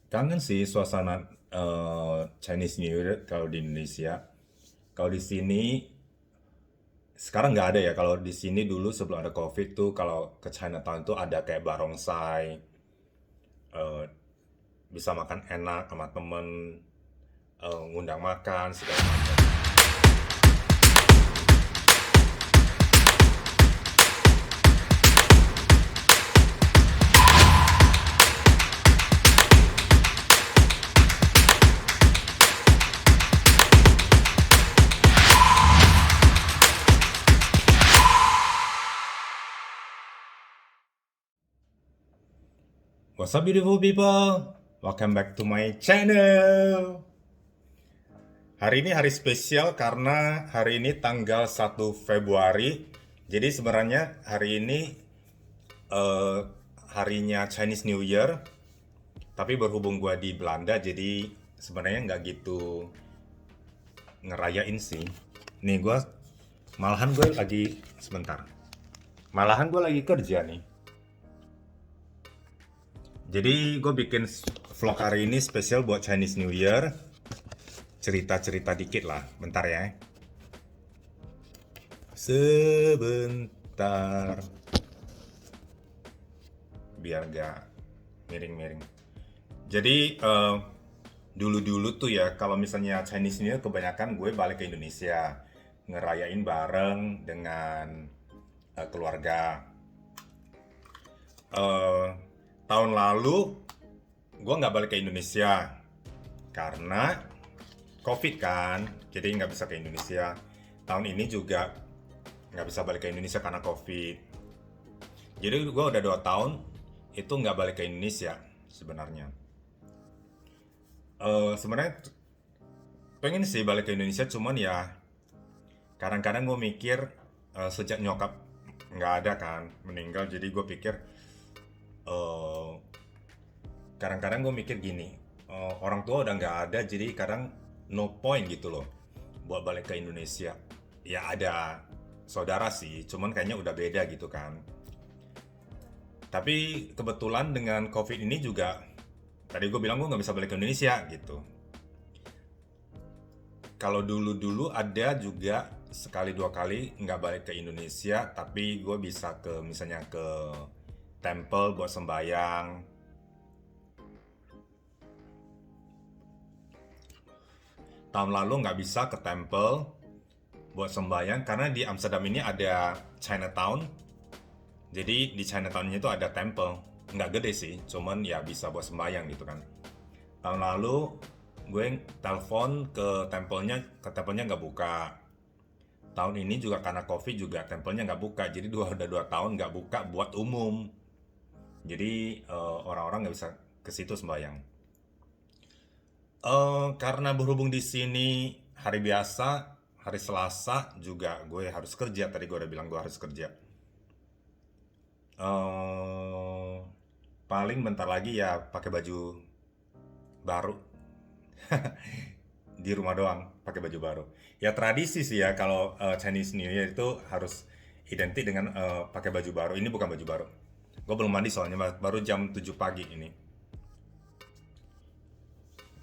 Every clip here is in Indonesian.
Kangen sih suasana Chinese New Year kalau di Indonesia. Kalau di sini sekarang nggak ada ya. Kalau di sini dulu sebelum ada COVID tuh kalau ke Chinatown tuh ada kayak barongsai, eh, bisa makan enak sama temen, ngundang makan segala macam. What's up beautiful people? Welcome back to my channel. Hari ini hari spesial karena hari ini tanggal 1 Februari. Jadi sebenarnya hari ini eh, harinya Chinese New Year, tapi berhubung gua di Belanda, jadi sebenarnya nggak gitu ngerayain sih. Nih malahan gue lagi sebentar. Malahan gue lagi kerja nih. Jadi gue bikin vlog hari ini spesial buat Chinese New Year. Cerita-cerita dikit lah, bentar ya. Sebentar, biar gak miring-miring. Jadi dulu-dulu tuh ya, kalau misalnya Chinese New Year kebanyakan gue balik ke Indonesia, ngerayain bareng dengan keluarga. Eh, Tahun lalu gue nggak balik ke Indonesia karena COVID kan, jadi nggak bisa ke Indonesia. Tahun ini juga nggak bisa balik ke Indonesia karena COVID. Jadi gue udah 2 tahun itu nggak balik ke Indonesia sebenarnya. Sebenarnya pengen sih balik ke Indonesia, cuman ya kadang-kadang gue mikir sejak nyokap nggak ada kan, meninggal, jadi gue pikir eh, kadang-kadang gue mikir gini, orang tua udah nggak ada, jadi kadang no point gitu loh buat balik ke Indonesia. Ya ada saudara sih, cuman kayaknya udah beda gitu kan. Tapi kebetulan dengan COVID ini juga, tadi gue bilang gue nggak bisa balik ke Indonesia gitu. Kalau dulu-dulu ada juga sekali dua kali nggak balik ke Indonesia, tapi gue bisa ke misalnya ke temple buat sembayang. Tahun lalu nggak bisa ke temple buat sembayang karena di Amsterdam ini ada Chinatown. Jadi di Chinatown-nya itu ada temple. Nggak gede sih, cuman ya bisa buat sembayang gitu kan. Tahun lalu gue telepon ke tempelnya nggak buka. Tahun ini juga karena COVID juga tempelnya nggak buka. Jadi udah 2 tahun nggak buka buat umum. Jadi orang-orang nggak bisa ke situ sembayang. Karena berhubung di sini hari biasa, hari Selasa juga gue harus kerja. Tadi gue udah bilang gue harus kerja. eh Paling bentar lagi ya pakai baju baru di rumah doang, pakai baju baru. Ya tradisi sih ya kalau Chinese New Year itu harus identik dengan pakai baju baru. Ini bukan baju baru. Gue belum mandi soalnya baru jam 7 pagi ini.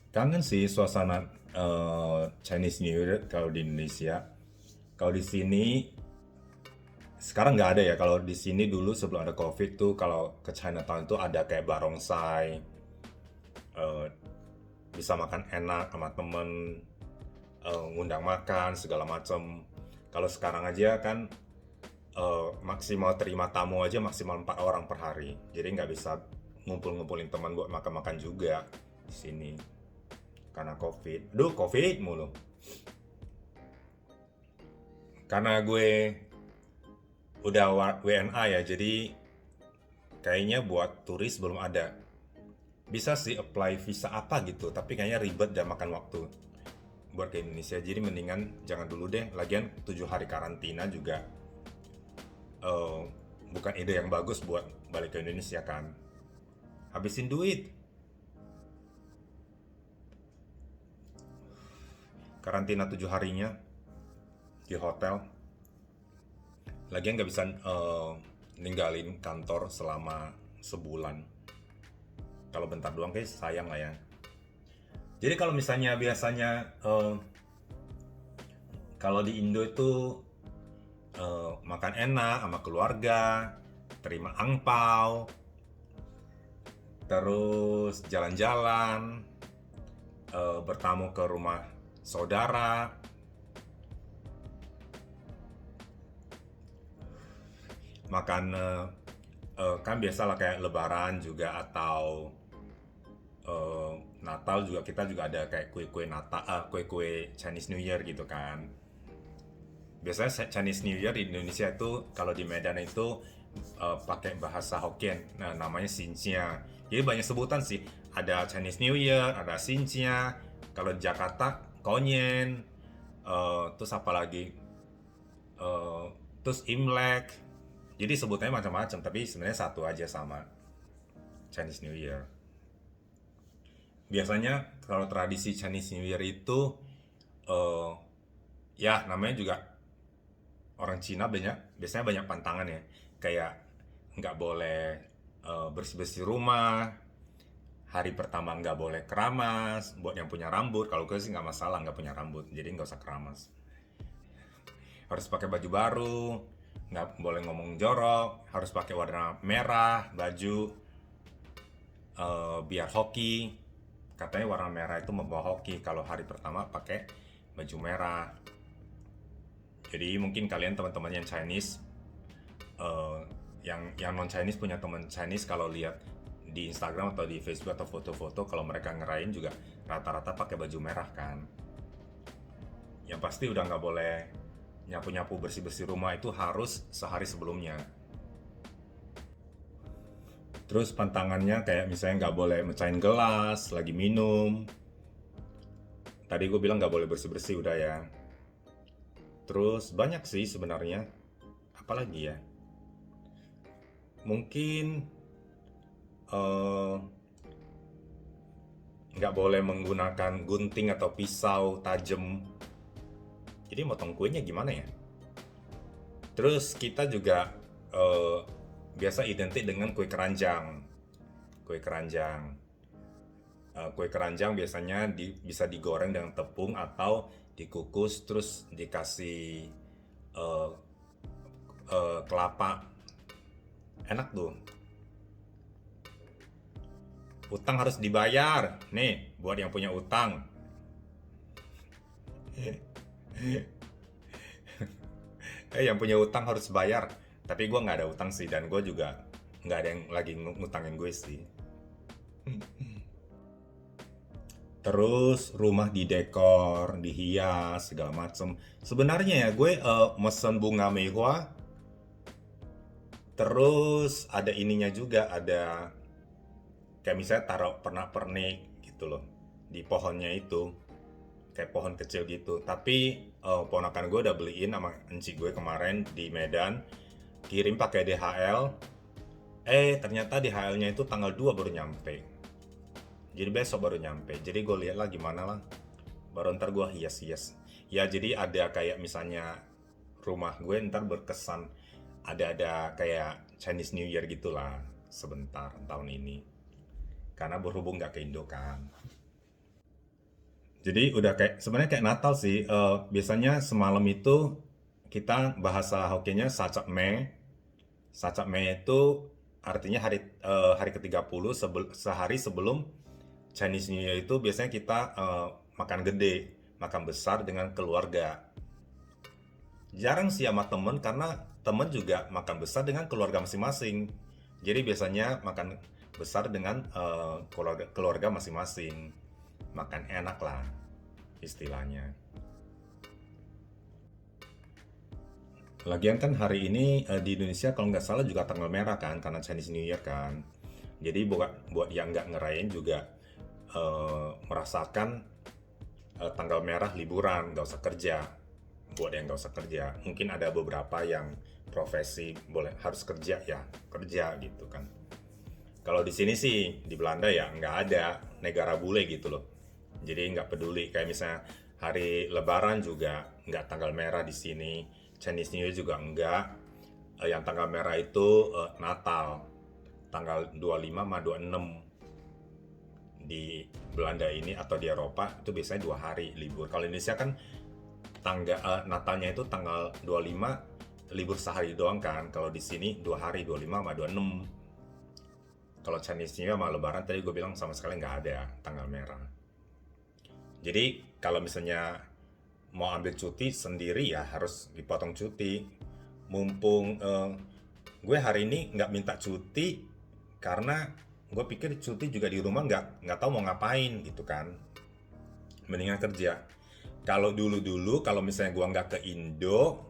Kangen sih suasana Chinese New Year kalau di Indonesia. Kalau di sini sekarang nggak ada ya. Kalau di sini dulu sebelum ada COVID tuh kalau ke Chinatown itu ada kayak barongsai, eh, bisa makan enak sama temen, ngundang makan segala macem. Kalau sekarang aja kan maksimal terima tamu aja maksimal 4 orang per hari. Jadi nggak bisa ngumpul-ngumpulin teman buat makan-makan juga di sini karena COVID. Aduh, COVID mulu. Karena gue udah WNA ya, jadi kayaknya buat turis belum ada. Bisa sih apply visa apa gitu, tapi kayaknya ribet dan makan waktu buat ke Indonesia. Jadi mendingan jangan dulu deh. Lagian 7 hari karantina juga eh, bukan ide yang bagus buat balik ke Indonesia kan. Habisin duit. Karantina 7 harinya di hotel. Lagian nggak bisa ninggalin kantor selama sebulan. Kalau bentar doang kayak sayang lah ya. Jadi kalau misalnya biasanya kalau di Indo itu makan enak sama keluarga, terima angpau, terus jalan-jalan, bertamu ke rumah saudara, makan kan biasalah kayak Lebaran juga atau Natal juga kita juga ada kayak kue-kue Natal, kue-kue Chinese New Year gitu kan. Biasanya Chinese New Year di Indonesia itu kalau di Medan itu pakai bahasa Hokkien, nah namanya Xinjia. Jadi banyak sebutan sih. Ada Chinese New Year, ada Xinjia. Kalau di Jakarta Konyen, terus apa lagi? Eh, terus Imlek. Jadi sebutannya macam-macam, tapi sebenarnya satu aja sama Chinese New Year. Biasanya kalau tradisi Chinese New Year itu eh, ya namanya juga orang Cina biasanya banyak pantangan ya. Kayak nggak boleh bersih-bersih rumah, hari pertama nggak boleh keramas, buat yang punya rambut. Kalau gue sih nggak masalah nggak punya rambut, jadi nggak usah keramas. Harus pakai baju baru, nggak boleh ngomong jorok, harus pakai warna merah baju, biar hoki. Katanya warna merah itu membawa hoki kalau hari pertama pakai baju merah. Jadi mungkin kalian teman-teman yang Chinese, eh, yang non Chinese punya teman Chinese, kalau lihat di Instagram atau di Facebook atau foto-foto kalau mereka ngerayain juga rata-rata pakai baju merah kan. Yang pasti udah nggak boleh nyapu-nyapu bersih-bersih rumah, itu harus sehari sebelumnya. Terus pantangannya kayak misalnya nggak boleh mecahin gelas lagi minum. Tadi gue bilang nggak boleh bersih-bersih udah ya. Terus banyak sih sebenarnya. Apalagi ya? Mungkin eh, nggak boleh menggunakan gunting atau pisau tajam. Jadi motong kuenya gimana ya? Terus kita juga eh, biasa identik dengan kue keranjang. Kue keranjang. Kue keranjang biasanya bisa digoreng dengan tepung atau dikukus terus dikasih eh, kelapa. Enak tuh. Utang harus dibayar. Nih, buat yang punya utang. Yang punya utang harus bayar. Tapi gue nggak ada utang sih, dan gue juga nggak ada yang lagi ngutangin gue sih. Terus rumah didekor, dihias, segala macem. Sebenarnya ya gue mesen bunga mehua, terus ada ininya juga, ada kayak misalnya taruh pernak-pernik gitu loh di pohonnya itu, kayak pohon kecil gitu. Tapi ponakan gue udah beliin sama enci gue kemarin di Medan, kirim pakai DHL. Ternyata DHL-nya itu tanggal 2 baru nyampe. Jadi besok baru nyampe. Jadi gue lihat lah gimana lah. Baru ntar gue hias-hias. Ya jadi ada kayak misalnya rumah gue ntar berkesan ada kayak Chinese New Year gitulah sebentar tahun ini. Karena berhubung nggak ke Indo kan. Jadi udah kayak sebenarnya kayak Natal sih. Biasanya semalam itu kita bahasa Hokkiennya Sacap Me. Sacap Me itu artinya hari ke-30 sehari sebelum Chinese New Year. Itu biasanya kita makan gede, makan besar dengan keluarga. Jarang sih sama temen karena temen juga makan besar dengan keluarga masing-masing. Jadi biasanya makan besar dengan keluarga masing-masing. Makan enak lah istilahnya. Lagian kan hari ini di Indonesia kalau nggak salah juga tanggal merah kan karena Chinese New Year kan. Jadi buat yang nggak ngerayain juga merasakan tanggal merah liburan, nggak usah kerja. Buat yang nggak usah kerja, mungkin ada beberapa yang profesi boleh harus kerja ya kerja gitu kan. Kalau di sini sih di Belanda ya nggak ada negara bule gitu loh. Jadi nggak peduli kayak misalnya hari Lebaran juga nggak tanggal merah di sini. Chinese New Year juga enggak. Yang tanggal merah itu Natal tanggal 25 sama 26. di Belanda ini atau di Eropa itu biasanya 2 hari libur. Kalau Indonesia kan Natalnya itu tanggal 25, libur sehari doang kan. Kalau di sini 2 hari, 25 sama 26. Kalau Chinese New Year sama Lebaran tadi gue bilang sama sekali nggak ada tanggal merah. Jadi kalau misalnya mau ambil cuti sendiri ya harus dipotong cuti. Mumpung gue hari ini nggak minta cuti karena gue pikir cuti juga di rumah nggak tahu mau ngapain gitu kan. Mendingan kerja. Kalau dulu kalau misalnya gue nggak ke Indo,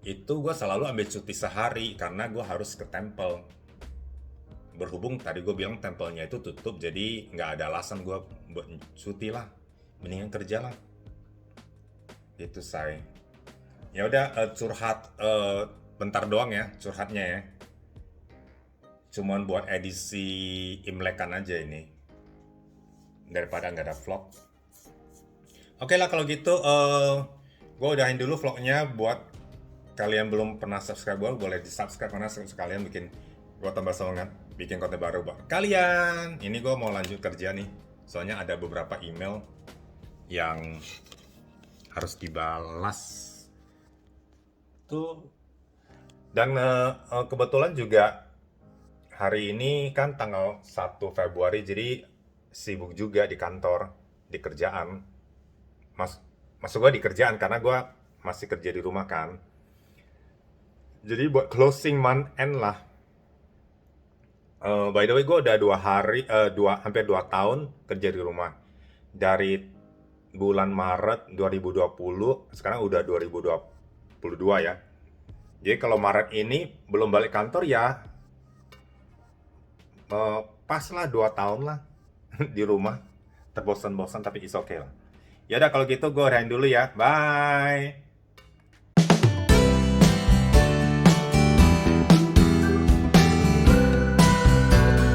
itu gue selalu ambil cuti sehari karena gue harus ke temple. Berhubung tadi gue bilang tempelnya itu tutup, jadi nggak ada alasan gue buat cuti lah. Mendingan kerja lah. Itu say. Ya udah curhat bentar doang ya curhatnya ya. Cuman buat edisi Imlekan aja ini. Daripada nggak ada vlog. Oke lah kalau gitu gue udahin dulu vlognya. Buat kalian belum pernah subscribe gue, boleh di subscribe karena sekalian bikin gue tambah semangat bikin konten baru buat kalian. Ini gue mau lanjut kerja nih. Soalnya ada beberapa email yang harus dibalas tuh. Dan kebetulan juga hari ini kan tanggal 1 Februari, jadi sibuk juga di kantor, di kerjaan. Maksud gue di kerjaan karena gue masih kerja di rumah kan. Jadi buat closing month end lah. By the way, gue udah hampir 2 tahun kerja di rumah. Dari bulan Maret 2020, sekarang udah 2022 ya. Jadi kalau Maret ini belum balik kantor ya, pas lah 2 tahun lah di rumah. Terbosan-bosan tapi is okay lah. Ya udah kalau gitu gue udahin dulu ya. Bye.